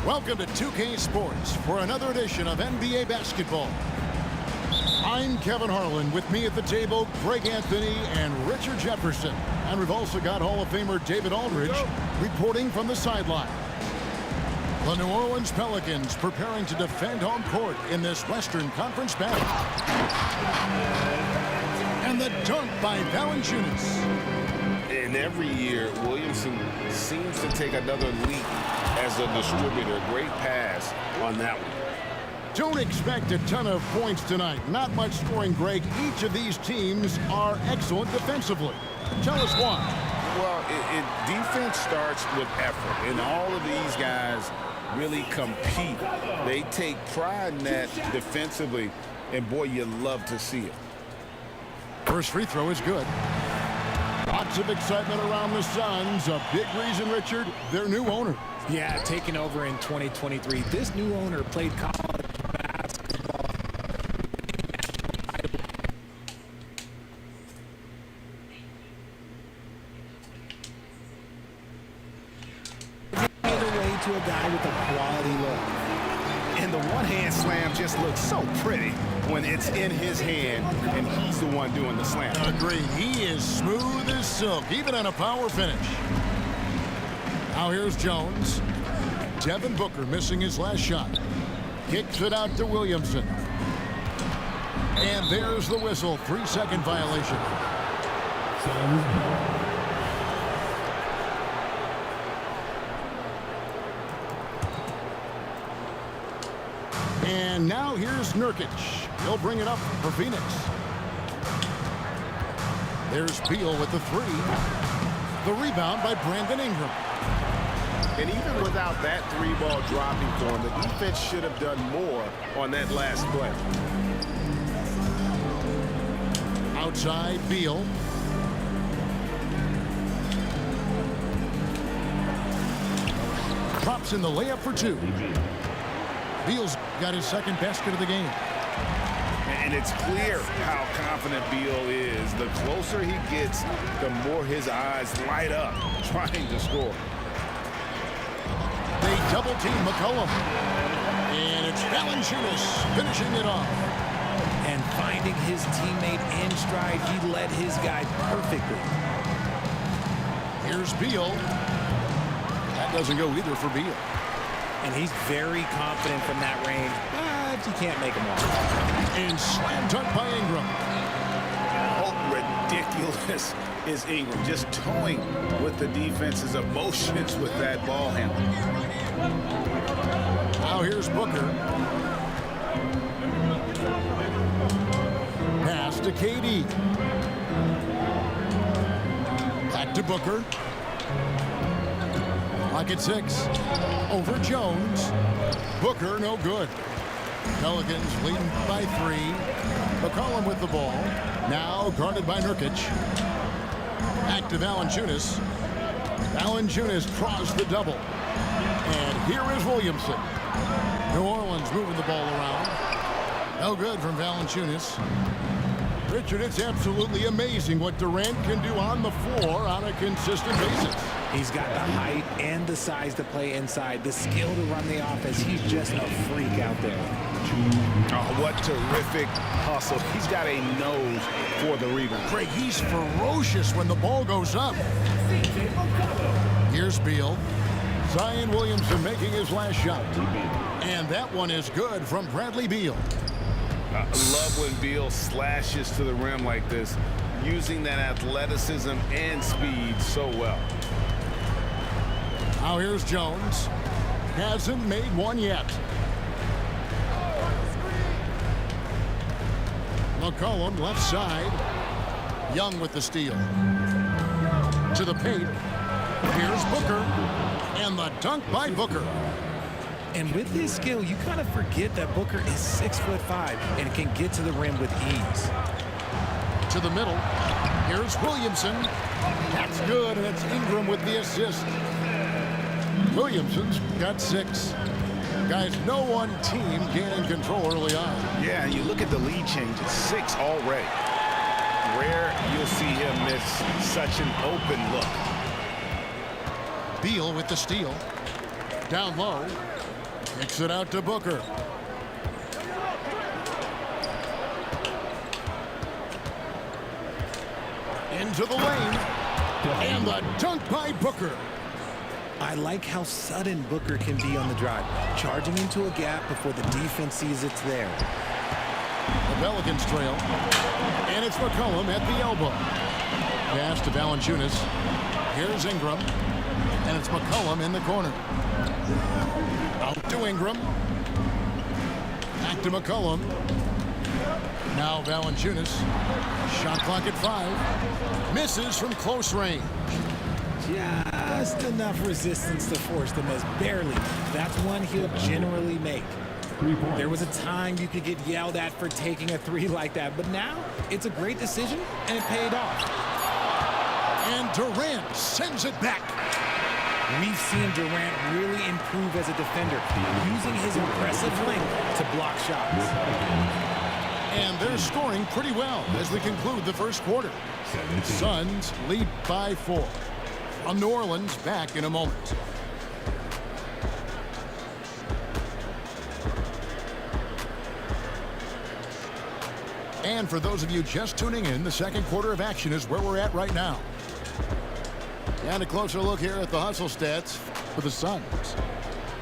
Welcome to 2K Sports for another edition of NBA basketball. I'm Kevin Harlan. With me at the table, Greg Anthony and Richard Jefferson. And we've also got Hall of Famer David Aldridge reporting from the sideline. The New Orleans Pelicans preparing to defend home court in this Western Conference battle. And the dunk by Valanciunas. And every year, Williamson seems to take another leap as a distributor. Great pass on that one. Don't expect a ton of points tonight. Not much scoring, Greg. Each of these teams are excellent defensively. Tell us why. Well, defense starts with effort, and all of these guys really compete. They take pride in that defensively, and boy, you love to see it. First free throw is good. Lots of excitement around the Suns. A big reason, Richard, their new owner. Yeah, taking over in 2023. This new owner played college basketball. Either way to a guy with a quality look. And the one-hand slam just looks so pretty when it's in his hand and he's the one doing the slam. Agreed. He is smooth as silk, even on a power finish. Now here's Jones. Devin Booker missing his last shot. Kicks it out to Williamson. And there's the whistle. 3-second violation. And now here's Nurkic. He'll bring it up for Phoenix. There's Beal with the three. The rebound by Brandon Ingram. And even without that three-ball dropping for him, the defense should have done more on that last play. Outside, Beal. Drops in the layup for two. Beal's got his second basket of the game. And it's clear how confident Beal is. The closer he gets, the more his eyes light up trying to score. They double-team McCollum. And it's Valanciunas finishing it off. And finding his teammate in stride, he led his guy perfectly. Here's Beal. That doesn't go either for Beal. And he's very confident from that range, but he can't make them all. And slam dunk by Ingram. Oh, ridiculous is Ingram, just toying with the defense's emotions with that ball handling. Now here's Booker. Pass to KD. Back to Booker. Clock at 6. Over Jones. Booker, no good. Pelicans leading by 3. McCollum with the ball. Now guarded by Nurkic. Back to Valanciunas. Valanciunas draws the double. And here is Williamson. New Orleans moving the ball around. No good from Valanciunas. Richard, it's absolutely amazing what Durant can do on the floor on a consistent basis. He's got the height and the size to play inside, the skill to run the offense. He's just a freak out there. Oh, what terrific hustle. He's got a nose for the rebound. Craig, he's ferocious when the ball goes up. Here's Beal. Zion Williamson making his last shot. And that one is good from Bradley Beal. I love when Beal slashes to the rim like this, using that athleticism and speed so well. Now here's Jones. Hasn't made one yet. McCollum left side. Young with the steal. To the paint. Here's Booker. And the dunk by Booker. And with his skill, you kind of forget that Booker is 6'5" and can get to the rim with ease. To the middle. Here's Williamson. That's good, and it's Ingram with the assist. Williamson's got 6. Guys, no one team gaining control early on. Yeah, you look at the lead change. It's 6 already. Rare you'll see him miss such an open look. Beal with the steal. Down low. Kicks it out to Booker. Into the lane. And the dunk by Booker. I like how sudden Booker can be on the drive, charging into a gap before the defense sees it's there. The Pelicans trail. And it's McCollum at the elbow. Pass to Valanciunas. Here's Ingram. And it's McCollum in the corner. Out to Ingram. Back to McCollum. Now Valanciunas. Shot clock at 5. Misses from close range. Just enough resistance to force the miss. Barely. That's one he'll generally make. There was a time you could get yelled at for taking a 3 like that, but now it's a great decision, and it paid off. And Durant sends it back. We've seen Durant really improve as a defender, using his impressive length to block shots. And they're scoring pretty well as we conclude the first quarter. Suns lead by 4. On New Orleans, back in a moment. And for those of you just tuning in, the second quarter of action is where we're at right now. And a closer look here at the hustle stats for the Suns.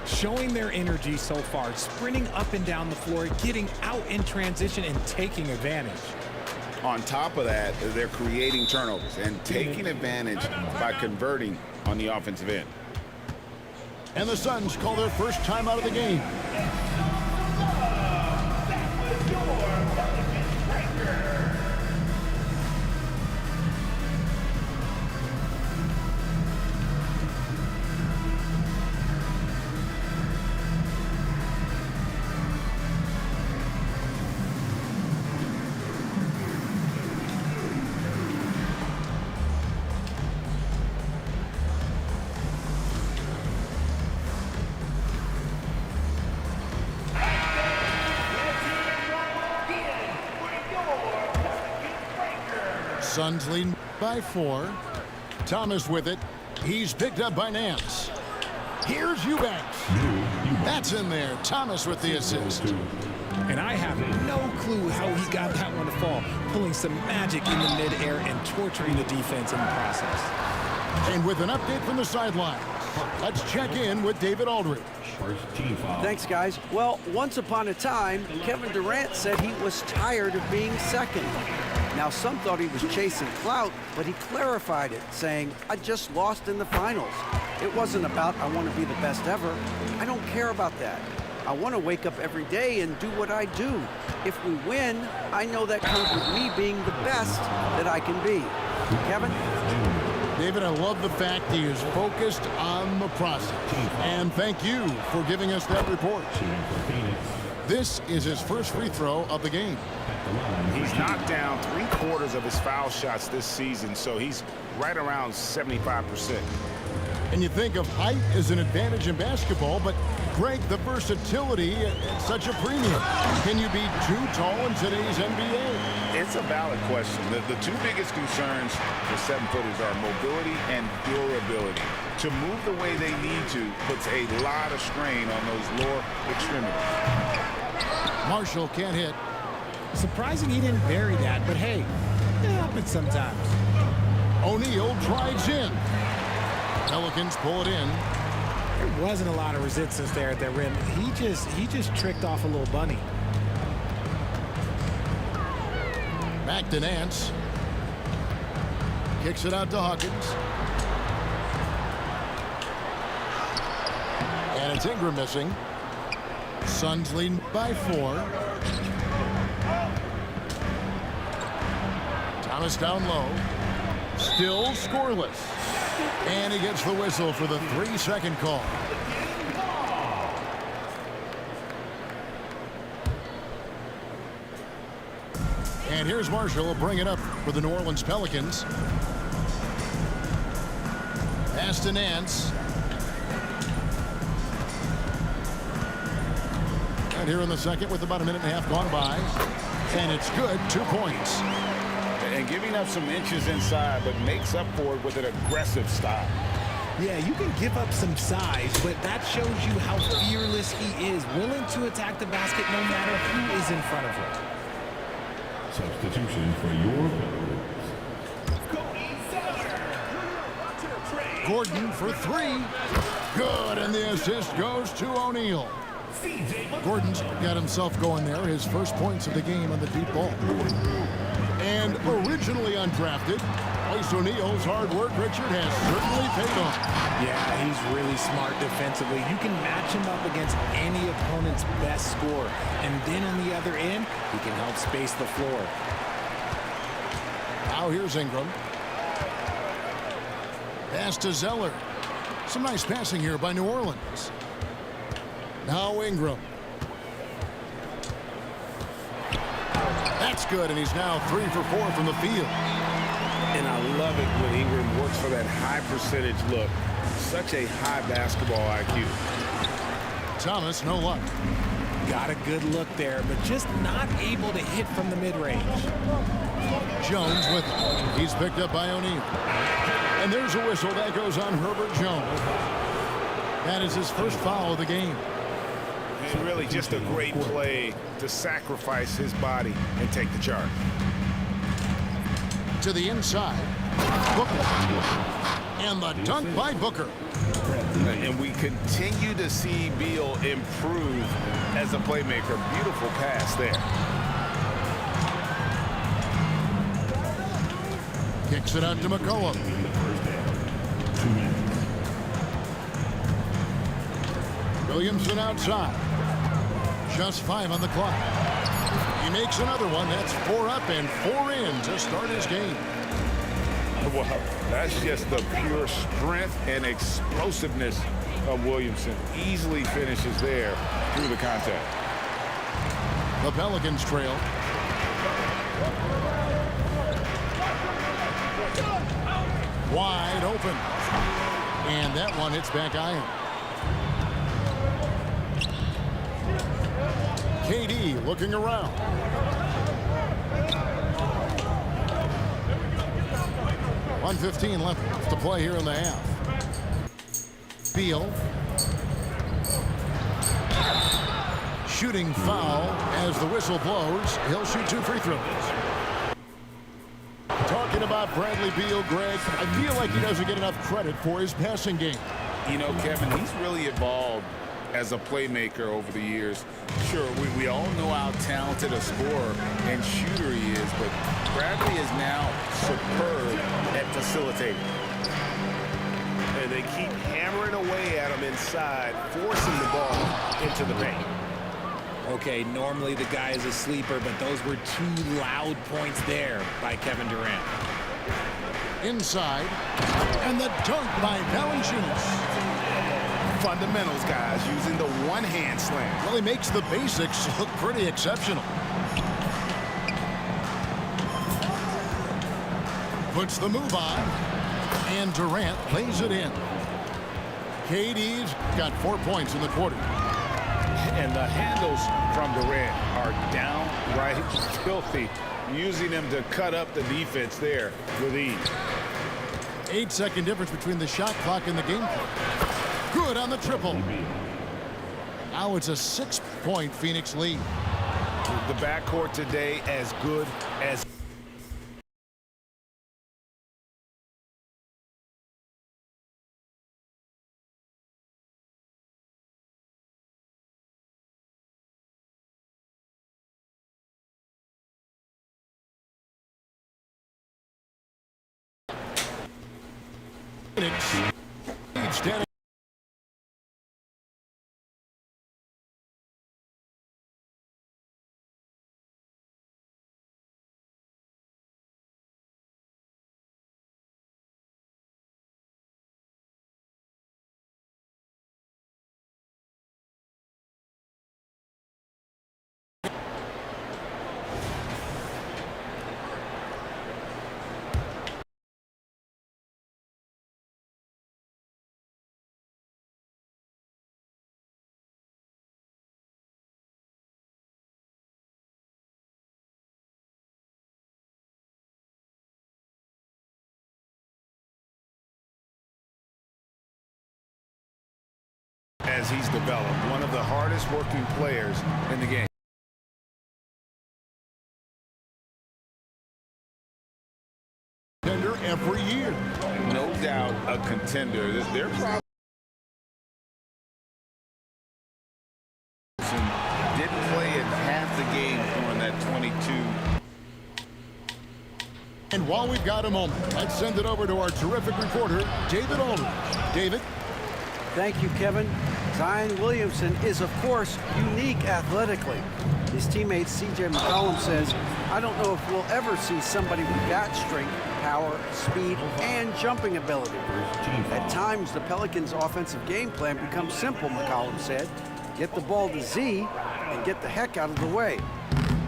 Showing their energy so far, sprinting up and down the floor, getting out in transition, and taking advantage. On top of that, they're creating turnovers and taking advantage by converting on the offensive end. And the Suns call their first time out of the game. Suns lead by 4. Thomas with it. He's picked up by Nance. Here's Eubanks. That's in there. Thomas with the assist. And I have no clue how he got that one to fall, pulling some magic in the midair and torturing the defense in the process. And with an update from the sideline, let's check in with David Aldridge. Thanks, guys. Well, once upon a time, Kevin Durant said he was tired of being second. Now, some thought he was chasing clout, but he clarified it, saying, I just lost in the finals. It wasn't about I want to be the best ever. I don't care about that. I want to wake up every day and do what I do. If we win, I know that comes with me being the best that I can be. Kevin? David, I love the fact he is focused on the process. And thank you for giving us that report. This is his first free throw of the game. He's knocked down 3/4 of his foul shots this season, so he's right around 75%. And you think of height as an advantage in basketball, but Greg, the versatility at such a premium. Can you be too tall in today's NBA? It's a valid question. The two biggest concerns for 7-footers are mobility and durability. To move the way they need to puts a lot of strain on those lower extremities. Marshall can't hit. Surprising he didn't bury that, but hey, it happens sometimes. O'Neal drives in. Pelicans pull it in. There wasn't a lot of resistance there at that rim. He just tricked off a little bunny. Back to Nance. Kicks it out to Hawkins. And it's Ingram missing. Suns lead by 4. Thomas down low. Still scoreless. And he gets the whistle for the 3-second call. And here's Marshall will bring it up for the New Orleans Pelicans. Pass to Nance. And here in the second with about a minute and a half gone by. And it's good. 2 points. And giving up some inches inside, but makes up for it with an aggressive style. Yeah, you can give up some size, but that shows you how fearless he willing to attack the basket no matter who is in front of her. Substitution for your Pillars. Gordon for three. Good, and the assist goes to O'Neal. Gordon's got himself going there, his first points of the game on the deep ball. And originally undrafted, Royce O'Neal's hard work, Richard, has certainly paid off. Yeah, he's really smart defensively. You can match him up against any opponent's best scorer. And then on the other end, he can help space the floor. Now here's Ingram. Pass to Zeller. Some nice passing here by New Orleans. Now Ingram. That's good, and he's now 3 for 4 from the field. And I love it when Ingram works for that high percentage look. Such a high basketball IQ. Thomas, no luck. Got a good look there, but just not able to hit from the mid-range. Jones with it. He's picked up by O'Neal. And there's a whistle that goes on Herbert Jones. That is his first foul of the game. And really just a great play to sacrifice his body and take the charge. To the inside. Booker. And the dunk by Booker. And we continue to see Beal improve as a playmaker. Beautiful pass there. Kicks it out to McCollum. Williamson outside. Just 5 on the clock. He makes another one. That's 4 up and 4 in to start his game. Well, that's just the pure strength and explosiveness of Williamson. Easily finishes there through the contact. The Pelicans trail. Wide open. And that one hits back iron. KD looking around. .115 left to play here in the half. Beal. Shooting foul as the whistle blows. He'll shoot 2 free throws. Talking about Bradley Beal, Greg, I feel like he doesn't get enough credit for his passing game. You know, Kevin, he's really evolved as a playmaker over the years. Sure, we all know how talented a scorer and shooter he is, but Bradley is now superb at facilitating. And they keep hammering away at him inside, forcing the ball into the paint. Okay, normally the guy is a sleeper, but those were 2 loud points there by Kevin Durant. Inside, and the dunk by Valanciunas. Fundamentals, guys, using the one-hand slam. Well, he makes the basics look pretty exceptional. Puts the move on, and Durant lays it in. KD's got 4 points in the quarter. And the handles from Durant are downright filthy, using them to cut up the defense there with ease. 8-second difference between the shot clock and the game clock. Good on the triple. Now it's a 6-point Phoenix lead. The backcourt today as good as Phoenix leads 10. as he's developed. One of the hardest hardest working players in the game. Every year. No doubt a contender. They're probably didn't play in half the game during that 22. And while we've got a moment, let's send it over to our terrific reporter, David Aldridge. David? Thank you, Kevin. Zion Williamson is, of course, unique athletically. His teammate C.J. McCollum says, I don't know if we'll ever see somebody with that strength, power, speed, and jumping ability. At times, the Pelicans' offensive game plan becomes simple, McCollum said. Get the ball to Z and get the heck out of the way.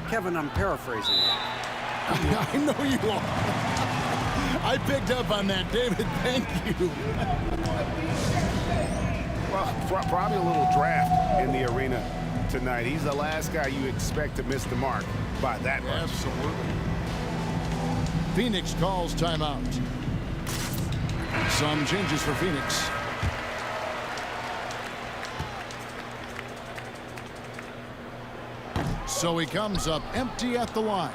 Kevin, I'm paraphrasing. I know you are. I picked up on that, David. Thank you. Well, probably a little draft in the arena tonight. He's the last guy you expect to miss the mark by that much. Absolutely. Phoenix calls timeout. Some changes for Phoenix. So he comes up empty at the line.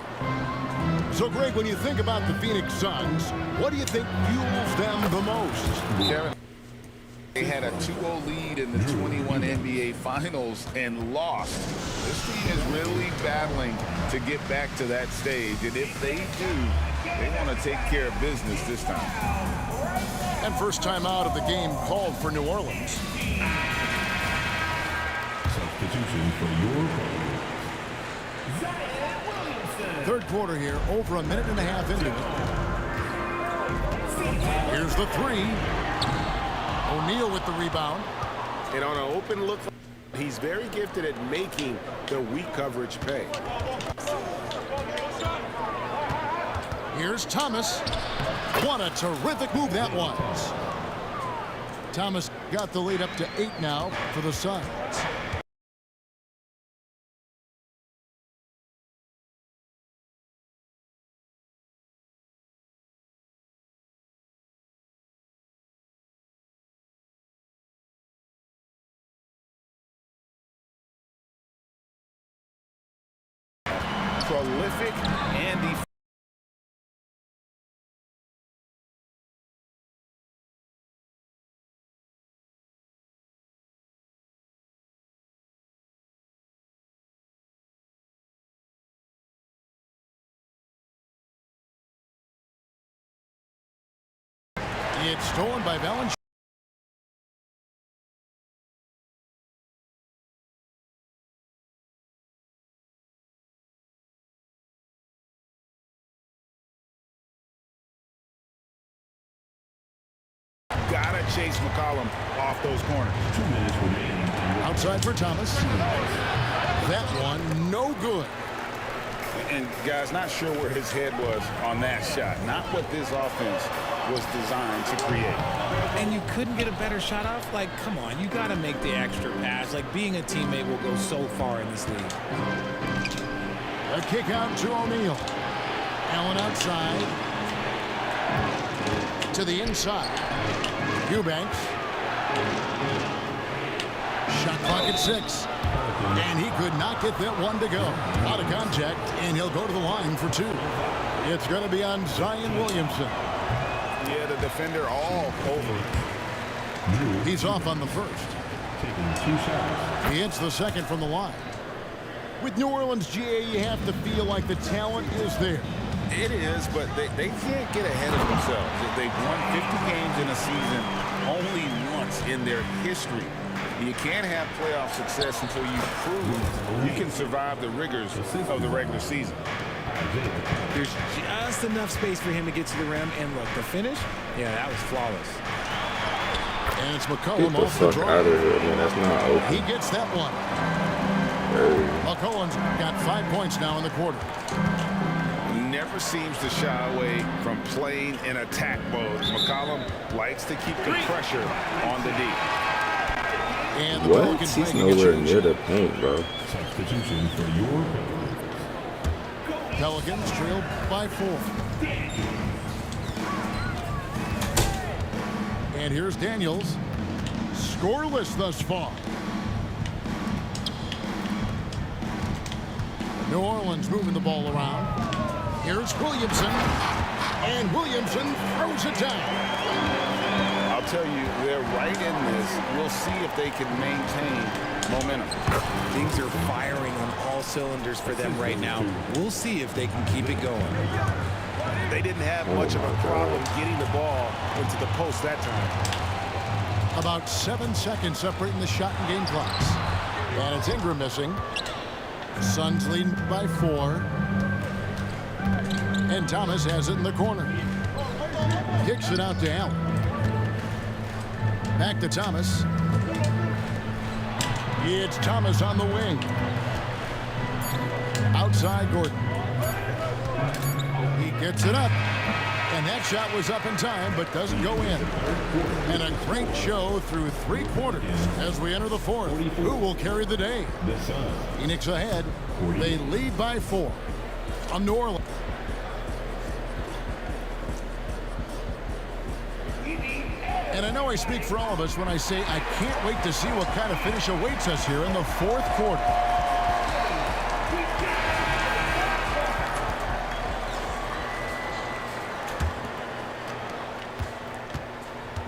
So, Greg, when you think about the Phoenix Suns, what do you think fuels them the most? Kevin, they had a 2-0 lead in the 21 NBA Finals and lost. This team is really battling to get back to that stage, and if they do, they want to take care of business this time. And first time out of the game called for New Orleans. Substitution for your Third quarter here, over a minute and a half into it. Here's the three. O'Neal with the rebound. And on an open look, he's very gifted at making the weak coverage pay. Here's Thomas. What a terrific move that was. Thomas got the lead up to 8 now for the Suns. Prolific and defensive. It's stolen by Valanciunas. Gotta chase McCollum off those corners. 2 minutes remaining. Outside for Thomas. That one, no good. And, guys, not sure where his head was on that shot. Not what this offense was designed to create. And you couldn't get a better shot off? Like, come on, you got to make the extra pass. Like, being a teammate will go so far in this league. A kick out to O'Neal. Allen outside. To the inside. Eubanks. Shot clock at 6. And he could not get that one to go. Out of contact, and he'll go to the line for 2. It's going to be on Zion Williamson. Yeah, the defender all over. He's off on the first. Taking 2 shots. He hits the second from the line. With New Orleans, GA, you have to feel like the talent is there. It is, but they can't get ahead of themselves. They've won 50 games in a season only once in their history. You can't have playoff success until you prove you can survive the rigors of the regular season. There's just enough space for him to get to the rim. And look, the finish, yeah, that was flawless. And it's McCollum Get the off the fuck draw. out of here, man. That's not open. He gets that one. McCollum's got 5 points now in the quarter. Never seems to shy away from playing in attack mode. McCollum likes to keep the pressure on the D. And the What? Pelicans He's making a nowhere change. near the paint, bro. Substitution for your Pelicans trailed by 4. And here's Daniels. Scoreless thus far. New Orleans moving the ball around. Here's Williamson. And Williamson throws it down. I'll tell you, they're right in this. We'll see if they can maintain momentum. Things are firing on all cylinders for them right now. We'll see if they can keep it going. They didn't have much of a problem getting the ball into the post that time. About 7 seconds separating the shot and game clocks. And it's Ingram missing. Suns leading by 4. And Thomas has it in the corner. Kicks it out to Allen. Back to Thomas. It's Thomas on the wing. Outside Gordon. He gets it up. And that shot was up in time, but doesn't go in. And a great show through 3 quarters as we enter the 4th. Who will carry the day? Phoenix ahead. They lead by 4 on New Orleans. And I know I speak for all of us when I say I can't wait to see what kind of finish awaits us here in the 4th quarter.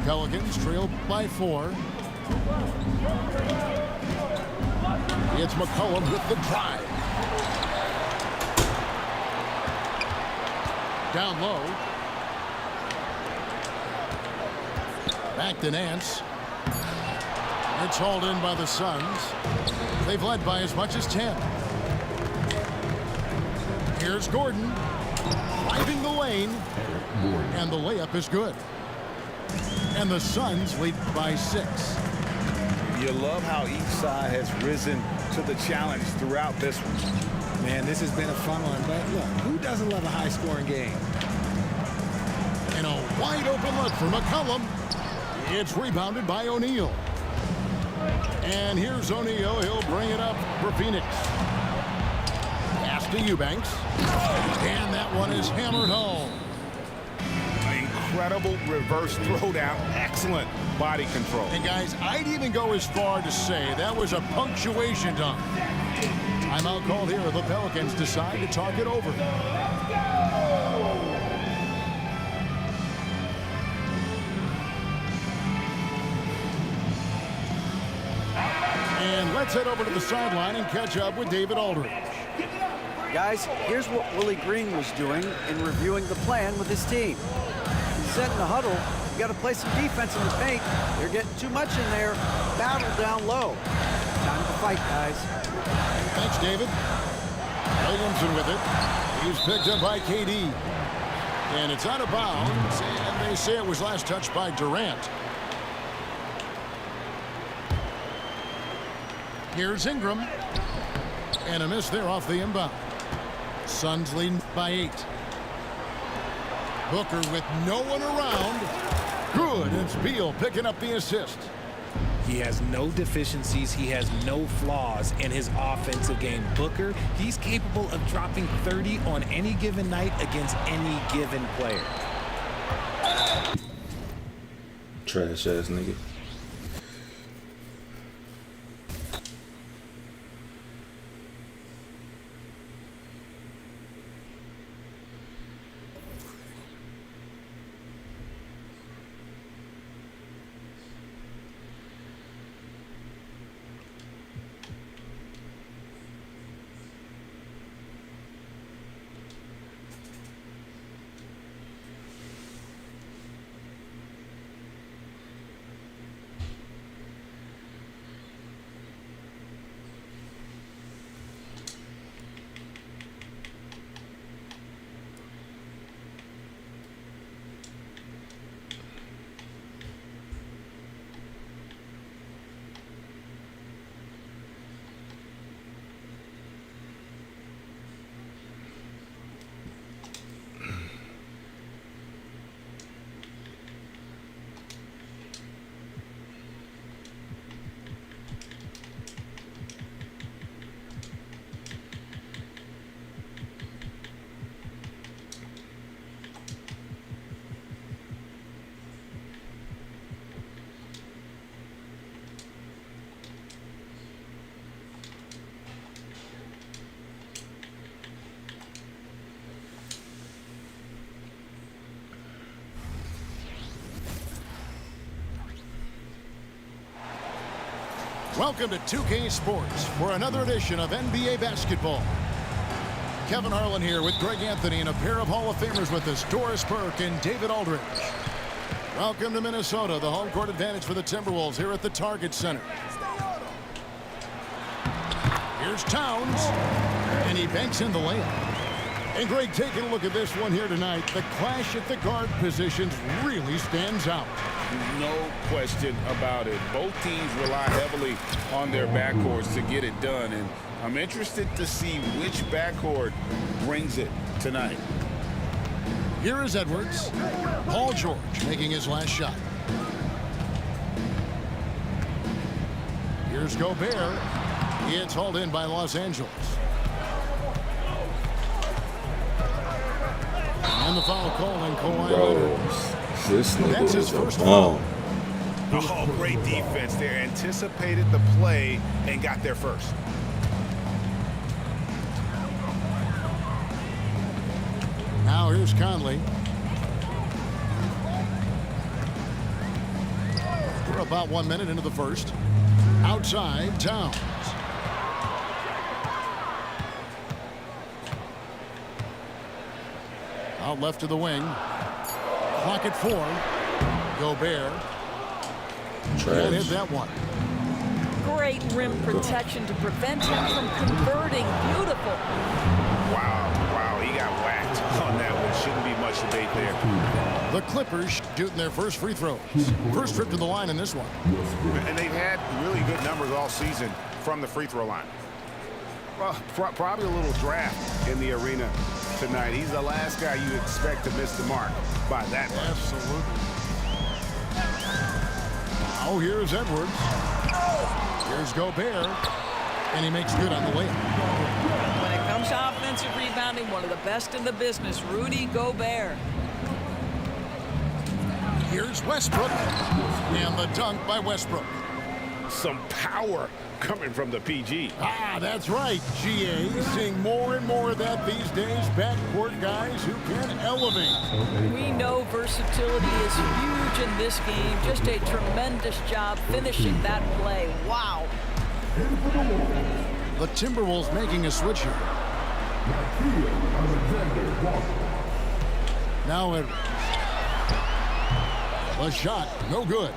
Pelicans trail by 4. It's McCollum with the drive. Down low. Back to Nance. It's hauled in by the Suns. They've led by as much as 10. Here's Gordon. Driving the lane. And the layup is good. And the Suns lead by 6. You love how each side has risen to the challenge throughout this one. Man, this has been a fun one, but look, who doesn't love a high-scoring game? And a wide open look for McCollum. It's rebounded by O'Neal. And here's O'Neal. He'll bring it up for Phoenix. Pass to Eubanks. And that one is hammered home. Incredible reverse throwdown. Excellent body control. And guys, I'd even go as far to say that was a punctuation dunk. Timeout called here. The Pelicans decide to talk it over. And let's head over to the sideline and catch up with David Aldridge. Guys, here's what Willie Green was doing in reviewing the plan with his team. He said in the huddle, you got to play some defense in the paint. They're getting too much in there. Battle down low. Time to fight, guys. Thanks, David. Williamson with it. He's picked up by KD. And it's out of bounds. And they say it was last touched by Durant. Here's Ingram. And a miss there off the inbound. Suns leading by 8. Booker with no one around. Good. It's Beal picking up the assist. He has no deficiencies. He has no flaws in his offensive game. Booker, he's capable of dropping 30 on any given night against any given player. Trash ass nigga. Welcome to 2K Sports for another edition of NBA basketball. Kevin Harlan here with Greg Anthony and a pair of Hall of Famers with us, Doris Burke and David Aldridge. Welcome to Minnesota, the home court advantage for the Timberwolves here at the Target Center. Here's Towns, and he banks in the layup. And Greg, taking a look at this one here tonight, the clash at the guard positions really stands out. No question about it. Both teams rely heavily on their backcourts to get it done, and I'm interested to see which backcourt brings it tonight. Here is Edwards. Paul George making his last shot. Here's Gobert. It's hauled in by Los Angeles. And the foul call on Kawhi Leonard. This nigga That's his is a first bomb. Oh, great defense there. Anticipated the play and got there first. Now here's Conley. We're about 1 minute into the first. Outside, Towns. Out left to the wing. Clock at 4. Gobert. Can't hit that one. Great rim protection to prevent him from converting. Beautiful. Wow, he got whacked on that one. Shouldn't be much debate there. The Clippers shooting their first free throws. First trip to the line in this one. And they've had really good numbers all season from the free throw line. Well, probably a little draft in the arena tonight. He's the last guy you expect to miss the mark by that much. Absolutely. Now here's Edwards. Here's Gobert. And he makes good on the layup. When it comes to offensive rebounding, one of the best in the business, Rudy Gobert. Here's Westbrook. And the dunk by Westbrook. Some power coming from the PG. Ah, that's right, GA. Seeing more and more of that these days. Backcourt guys who can elevate. We know versatility is huge in this game. Just a tremendous job finishing that play. Wow. The Timberwolves making a switch here. Now Edwards. The shot, no good.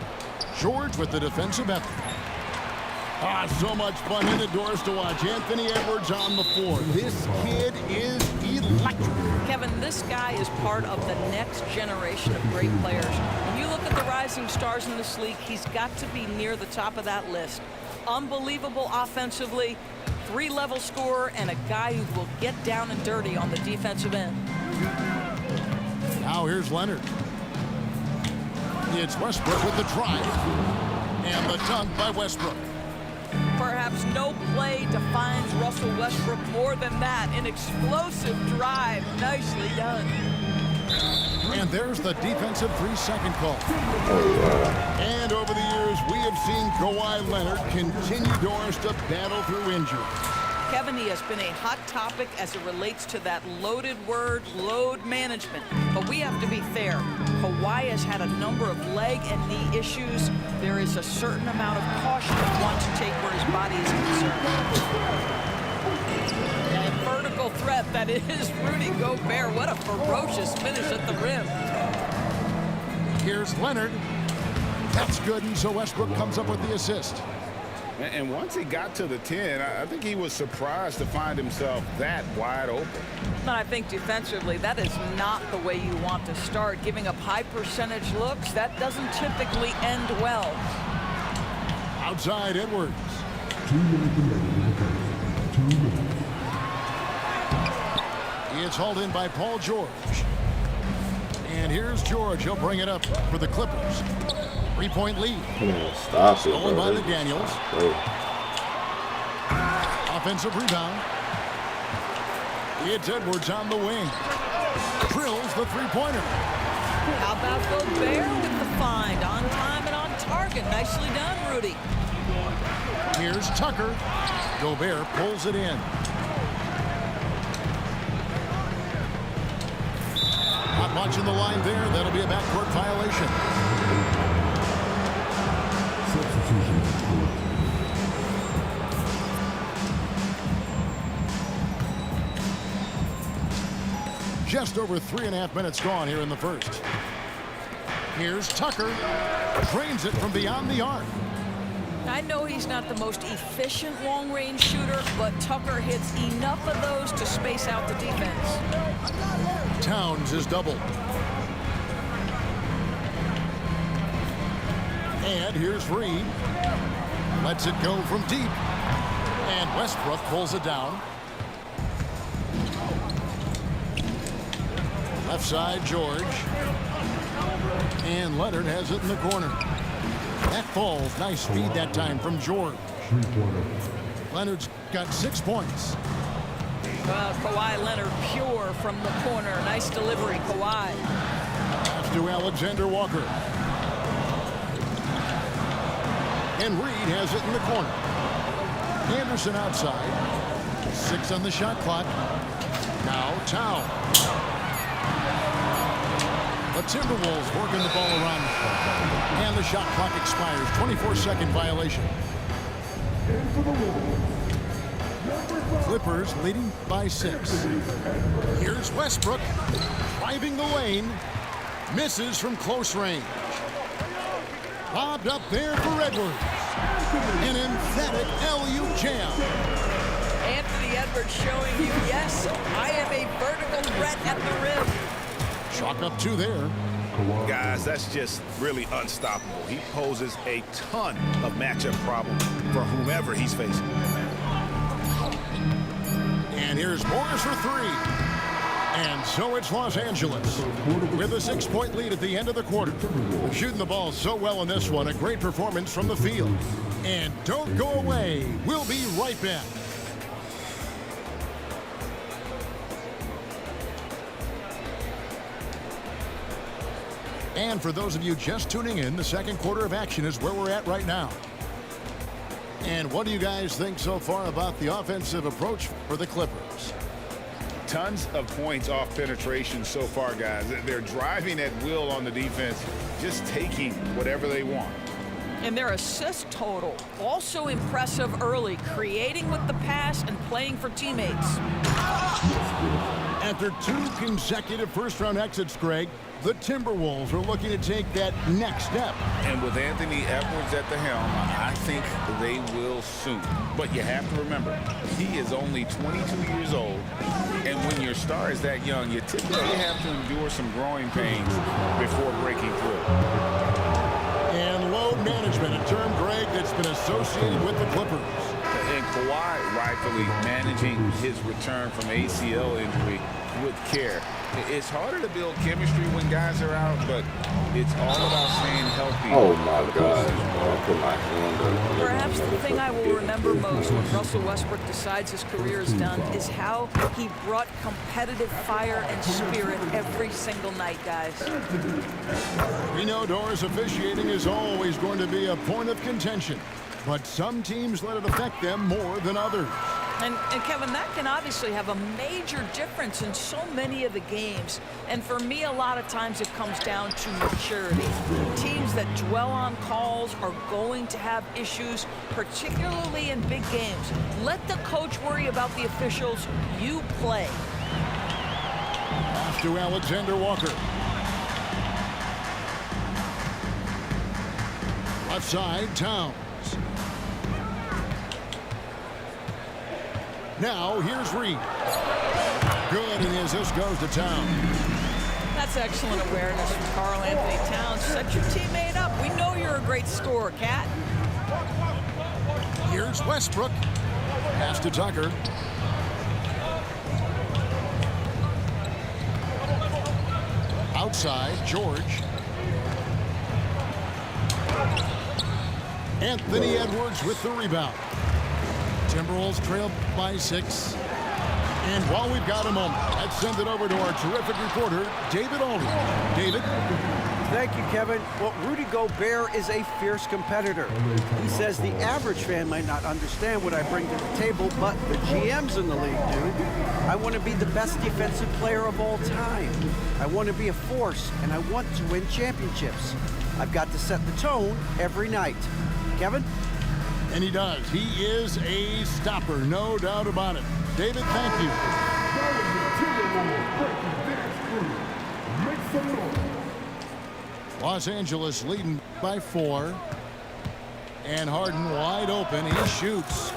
George with the defensive effort. Ah, so much fun in the doors to watch. Anthony Edwards on the floor. This kid is electric. Kevin, this guy is part of the next generation of great players. When you look at the rising stars in this league, he's got to be near the top of that list. Unbelievable offensively, 3-level scorer, and a guy who will get down and dirty on the defensive end. Now here's Leonard. It's Westbrook with the drive. And the dunk by Westbrook. Perhaps no play defines Russell Westbrook more than that. An explosive drive. Nicely done. And there's the defensive 3-second call. And over the years, we have seen Kawhi Leonard continue, Doris, to battle through injury. Kevin, he has been a hot topic as it relates to that loaded word, load management. But we have to be fair. Kawhi has had a number of leg and knee issues. There is a certain amount of caution that one to take where his body is concerned. And a vertical threat that is Rudy Gobert. What a ferocious finish at the rim. Here's Leonard. That's good, and so Westbrook comes up with the assist. And once he got to the 10, I think he was surprised to find himself that wide open. But I think defensively, that is not the way you want to start. Giving up high percentage looks, that doesn't typically end well. Outside Edwards. 2 minutes remaining. 2 minutes. It's hauled in by Paul George. And here's George. He'll bring it up for the Clippers. 3-point lead. Stop it, Stolen by bro. McDaniels. Offensive rebound. It's Edwards on the wing. Drills the three-pointer. How about Gobert with the find? On time and on target. Nicely done, Rudy. Here's Tucker. Gobert pulls it in. Not much in the line there. That'll be a backcourt violation. Substitution. Just over 3.5 minutes gone here in the first. Here's Tucker. Drains it from beyond the arc. I know he's not the most efficient long-range shooter, but Tucker hits enough of those to space out the defense. Towns is doubled. And here's Reed. Lets it go from deep. And Westbrook pulls it down. Left side, George. And Leonard has it in the corner. That falls. Nice feed that time from George. Leonard's got 6 points. Well, Kawhi Leonard pure from the corner. Nice delivery, Kawhi. Pass to Alexander Walker. And Reed has it in the corner. Anderson outside. 6 on the shot clock. Now Towns. The Timberwolves working the ball around. And the shot clock expires. 24-second violation. Clippers leading by 6. Here's Westbrook driving the lane. Misses from close range. Lobbed up there for Edwards. An emphatic LU jam. Anthony Edwards showing you, yes, I am a vertical threat at the rim. Chalk up 2 there. Guys, that's just really unstoppable. He poses a ton of matchup problems for whomever he's facing. And here's Morris for 3. And so it's Los Angeles with a 6-point lead at the end of the quarter. Shooting the ball so well in this one. A great performance from the field. And don't go away. We'll be right back. And for those of you just tuning in, the second quarter of action is where we're at right now. And what do you guys think so far about the offensive approach for the Clippers? Tons of points off penetration so far, guys. They're driving at will on the defense, just taking whatever they want. And their assist total, also impressive early, creating with the pass and playing for teammates. After 2 consecutive first-round exits, Greg, the Timberwolves are looking to take that next step. And with Anthony Edwards at the helm, I think they will soon. But you have to remember, he is only 22 years old. And when your star is that young, you typically have to endure some growing pains before breaking through. And load management, a term, Greg, that's been associated with the Clippers. And Kawhi rightfully managing his return from ACL injury with care. It's harder to build chemistry when guys are out, but it's all about staying healthy. Oh my God. I put my hand up. Perhaps the thing I will remember most when Russell Westbrook decides his career is done is how he brought competitive fire and spirit every single night, guys. We know Doris officiating is always going to be a point of contention, but some teams let it affect them more than others. And Kevin, that can obviously have a major difference in so many of the games. And for me, a lot of times it comes down to maturity. Teams that dwell on calls are going to have issues, particularly in big games. Let the coach worry about the officials. You play. Off to Alexander Walker. Left side, Towns. Now, here's Reed. Good, and his assist goes to Towns. That's excellent awareness from Karl Anthony Towns. Set your teammate up. We know you're a great scorer, Cat. Here's Westbrook. Pass to Tucker. Outside, George. Anthony Edwards with the rebound. Timberwolves trail by 6. And while we've got a moment, let's send it over to our terrific reporter, David Aldridge. David? Thank you, Kevin. Well, Rudy Gobert is a fierce competitor. He says the average fan might not understand what I bring to the table, but the GMs in the league do. I want to be the best defensive player of all time. I want to be a force, and I want to win championships. I've got to set the tone every night. Kevin? And he does. He is a stopper, no doubt about it. David, thank you. Make some noise. Los Angeles leading by 4. And Harden wide open. He shoots.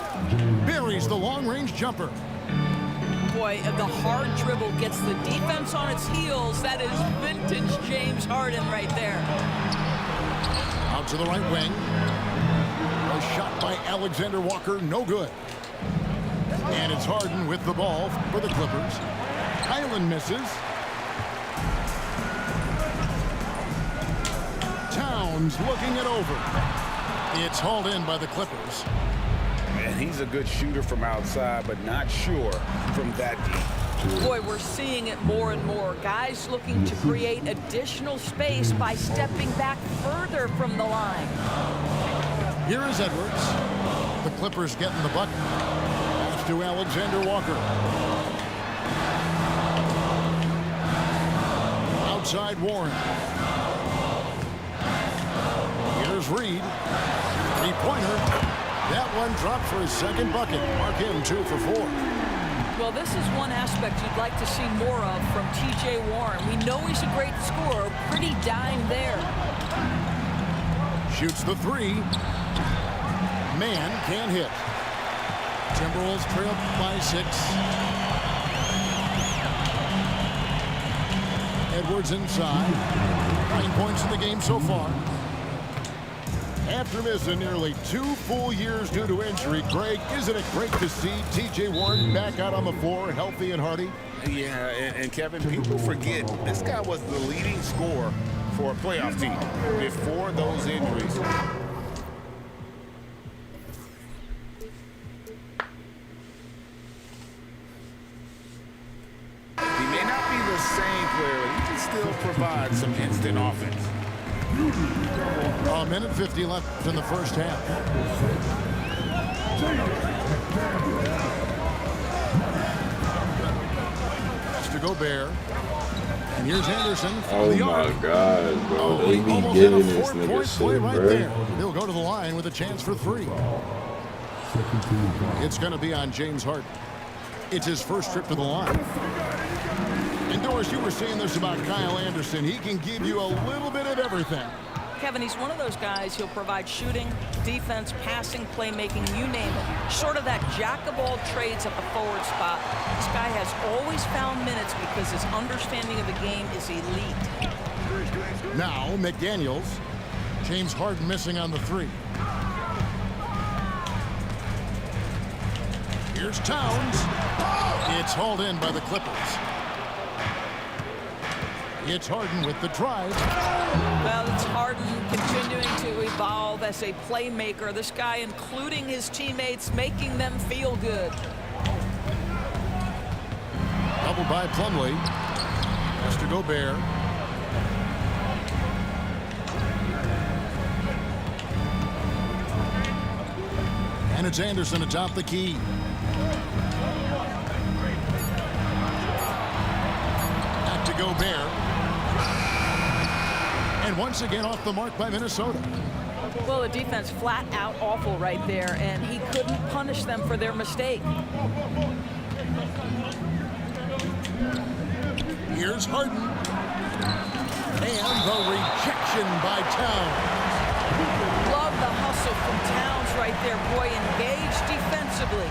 Buries the long-range jumper. Boy, the hard dribble gets the defense on its heels. That is vintage James Harden right there. Out to the right wing. A shot by Alexander Walker, no good. And it's Harden with the ball for the Clippers. Hyland misses. Towns looking it over. It's hauled in by the Clippers. And he's a good shooter from outside, but not sure from that deep. Boy, we're seeing it more and more. Guys looking to create additional space by stepping back further from the line. Here is Edwards. The Clippers getting the bucket. Pass to Alexander Walker. Outside Warren. Here's Reed. Three-pointer. That one dropped for his second bucket. Mark him 2 for 4. Well, this is one aspect you'd like to see more of from T.J. Warren. We know he's a great scorer. Pretty dime there. Shoots the 3. Man can't hit. Timberwolves trail by 6. Edwards inside. 9 points in the game so far. After missing nearly 2 full years due to injury, Greg, isn't it great to see T.J. Warren back out on the floor, healthy and hearty? Yeah, and Kevin, people forget this guy was the leading scorer for a playoff team before those injuries. He may not be the same player, but he can still provide some instant offense. A minute 50 left in the first half. That's to Gobert. And here's Anderson for Oh the my arc. God, bro. They He be almost had giving a this 4-point nigga play shit, right bro. there. He'll go to the line with a chance for 3. It's going to be on James Harden. It's his first trip to the line. And Doris, you were saying this about Kyle Anderson. He can give you a little bit of everything. Kevin, he's one of those guys who'll provide shooting, defense, passing, playmaking, you name it. Sort of that jack of all trades at the forward spot. This guy has always found minutes because his understanding of the game is elite. Now, McDaniels. James Harden missing on the 3. Here's Towns. It's hauled in by the Clippers. It's Harden with the drive. Well, it's Harden continuing to evolve as a playmaker. This guy, including his teammates, making them feel good. Doubled by Plumlee. Has to Gobert. And it's Anderson atop the key. Back to Gobert. And once again off the mark by Minnesota. Well, the defense flat out awful right there, and he couldn't punish them for their mistake. Here's Harden. And the rejection by Towns. Love the hustle from Towns right there. Boy, engaged defensively.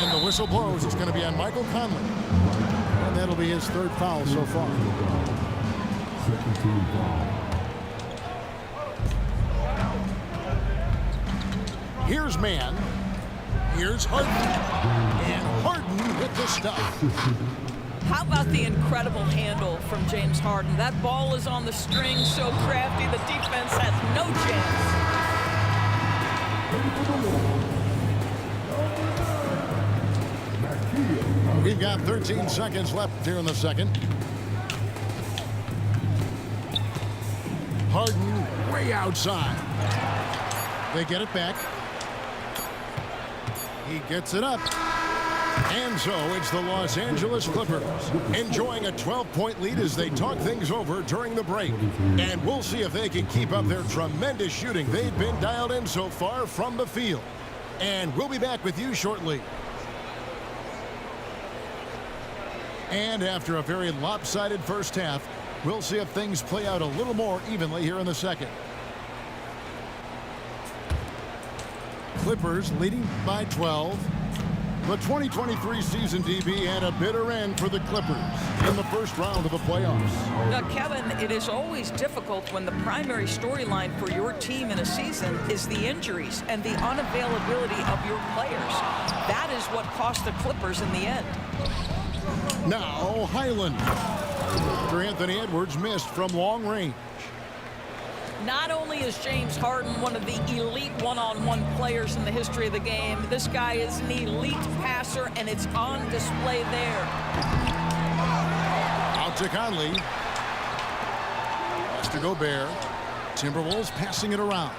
And the whistle blows. It's going to be on Michael Conley. And that'll be his 3rd foul so far. Second team foul. Here's Man. Here's Harden. And Harden with the stop. How about the incredible handle from James Harden? That ball is on the string, so crafty, the defense has no chance. We've got 13 seconds left here in the second. Harden way outside. They get it back. He gets it up. And so it's the Los Angeles Clippers enjoying a 12-point lead as they talk things over during the break. And we'll see if they can keep up their tremendous shooting they've been dialed in so far from the field. And we'll be back with you shortly. And after a very lopsided first half, we'll see if things play out a little more evenly here in the second. Clippers leading by 12. The 2023 season, DB, had a bitter end for the Clippers in the first round of the playoffs. Now, Kevin, it is always difficult when the primary storyline for your team in a season is the injuries and the unavailability of your players. That is what cost the Clippers in the end. Now, Highland. After Anthony Edwards missed from long range. Not only is James Harden one of the elite one-on-one players in the history of the game, this guy is an elite passer, and it's on display there. Out to Conley. Pass to Gobert. Timberwolves passing it around.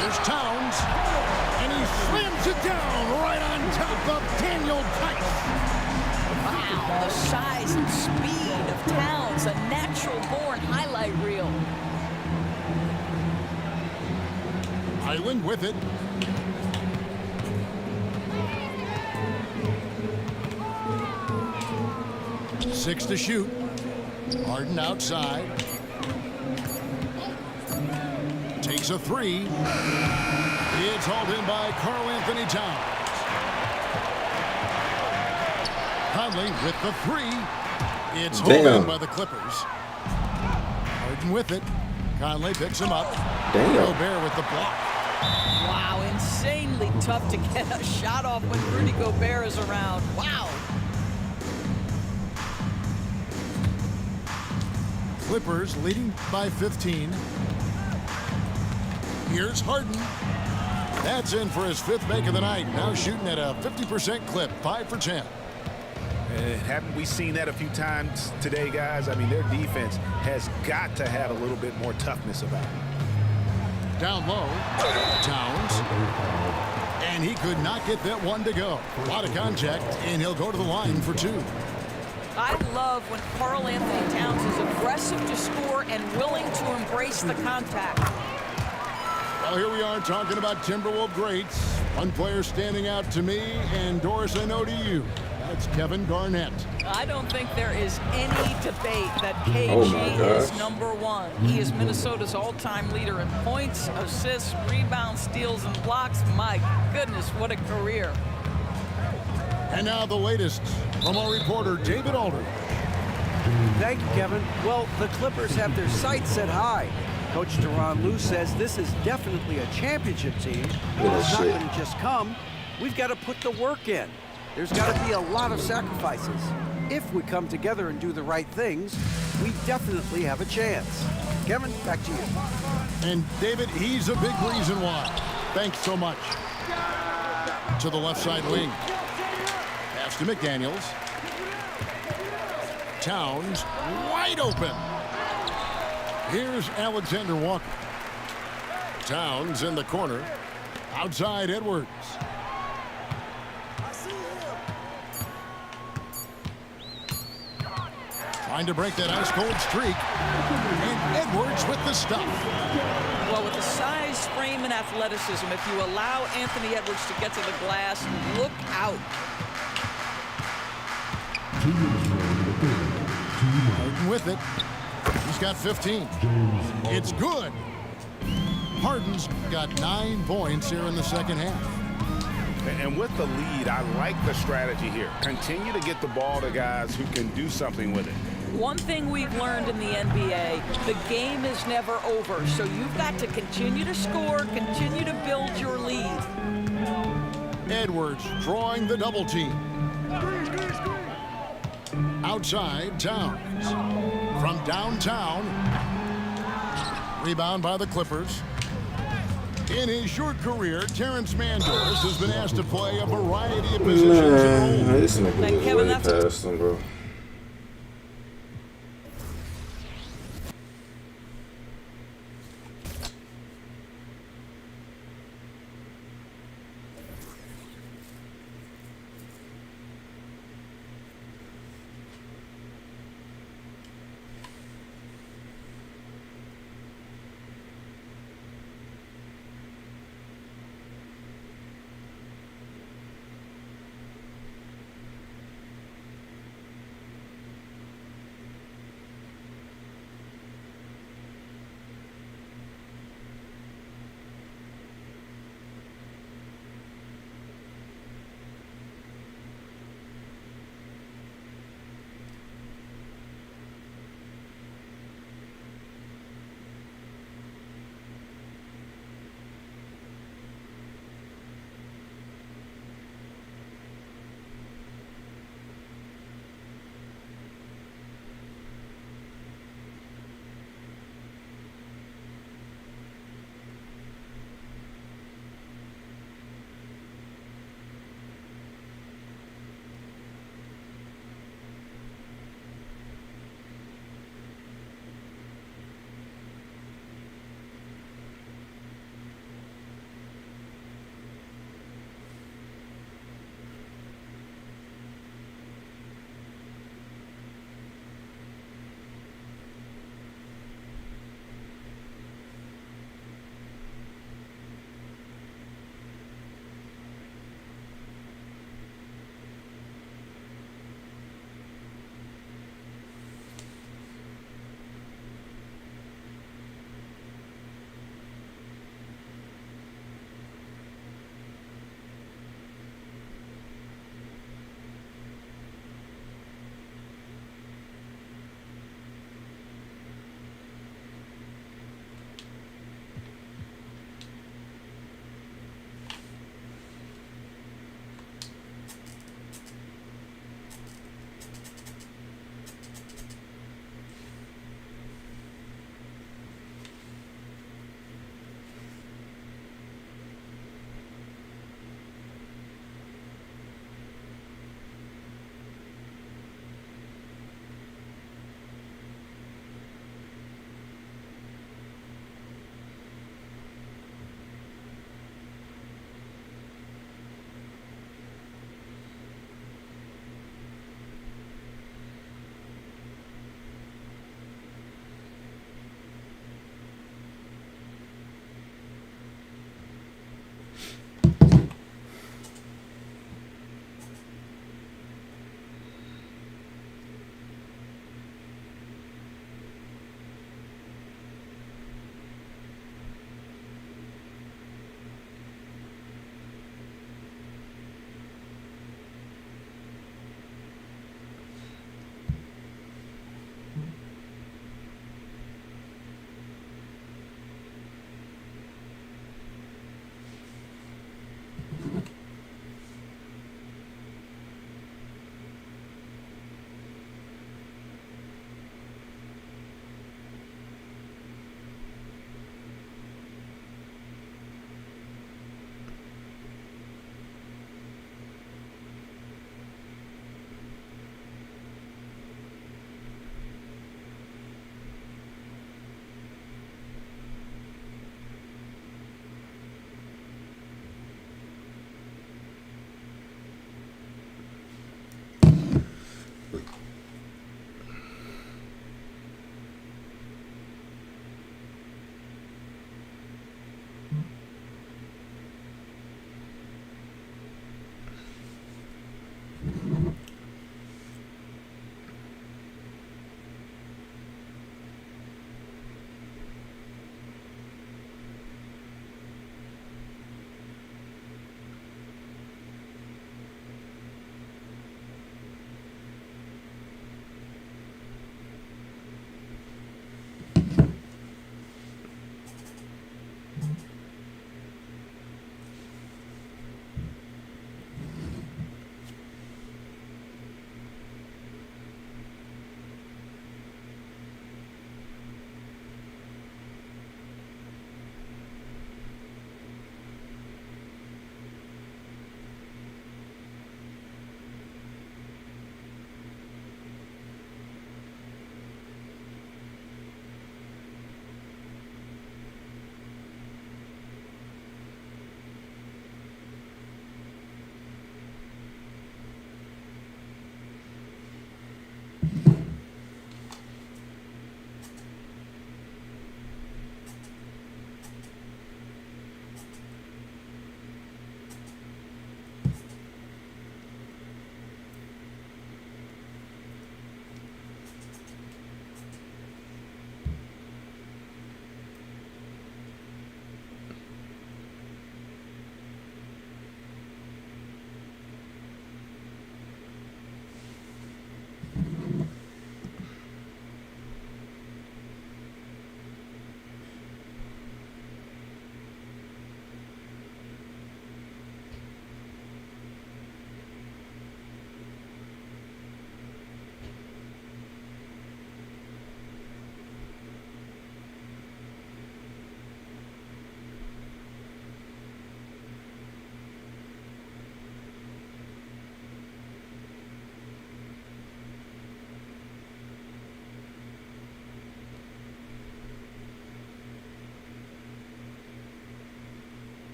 Here's Towns. And he slams it down right on top of Daniel Tice. Wow, the size and speed of Towns, a natural-born highlight reel. Highland with it. Six to shoot. Harden outside. Takes a three. It's hauled in by Karl Anthony Towns. Conley with the three. It's hauled in by the Clippers. Harden with it. Conley picks him up. Gobert with the block. Wow, insanely tough to get a shot off when Rudy Gobert is around. Wow. Clippers leading by 15. Here's Harden. That's in for his fifth make of the night. Now shooting at a 50% clip, 5 for 10. Haven't we seen that a few times today, guys? I mean, their defense has got to have a little bit more toughness about it. Down low, Towns. And he could not get that one to go. A lot of contact, and he'll go to the line for two. I love when Karl Anthony Towns is aggressive to score and willing to embrace the contact. Well, here we are talking about Timberwolves greats. One player standing out to me, and Doris, I know to you. That's Kevin Garnett. I don't think there is any debate that KG is number one. He is Minnesota's all-time leader in points, assists, rebounds, steals, and blocks. My goodness, what a career. And now the latest from our reporter, David Aldridge. Thank you, Kevin. Well, the Clippers have their sights set high. Coach Tyronn Lue says this is definitely a championship team. But it's not going to just come. We've got to put the work in. There's got to be a lot of sacrifices. If we come together and do the right things, we definitely have a chance. Kevin, back to you. And David, he's a big reason why. Thanks so much. To the left side wing. Pass to McDaniels. Towns wide open. Here's Alexander Walker. Towns in the corner. Outside Edwards. Trying to break that ice-cold streak. And Edwards with the stuff. Well, with the size, frame, and athleticism, if you allow Anthony Edwards to get to the glass, look out. Harden with it. He's got 15. It's good. Harden's got 9 points here in the second half. And with the lead, I like the strategy here. Continue to get the ball to guys who can do something with it. One thing we've learned in the NBA, the game is never over, so you've got to continue to score, continue to build your lead. Edwards drawing the double team. Outside, Towns. From downtown. Rebound by the Clippers. In his short career, Terrence Mandors has been asked to play a variety of positions and roles. This nigga was Kevin, way that's past him, bro.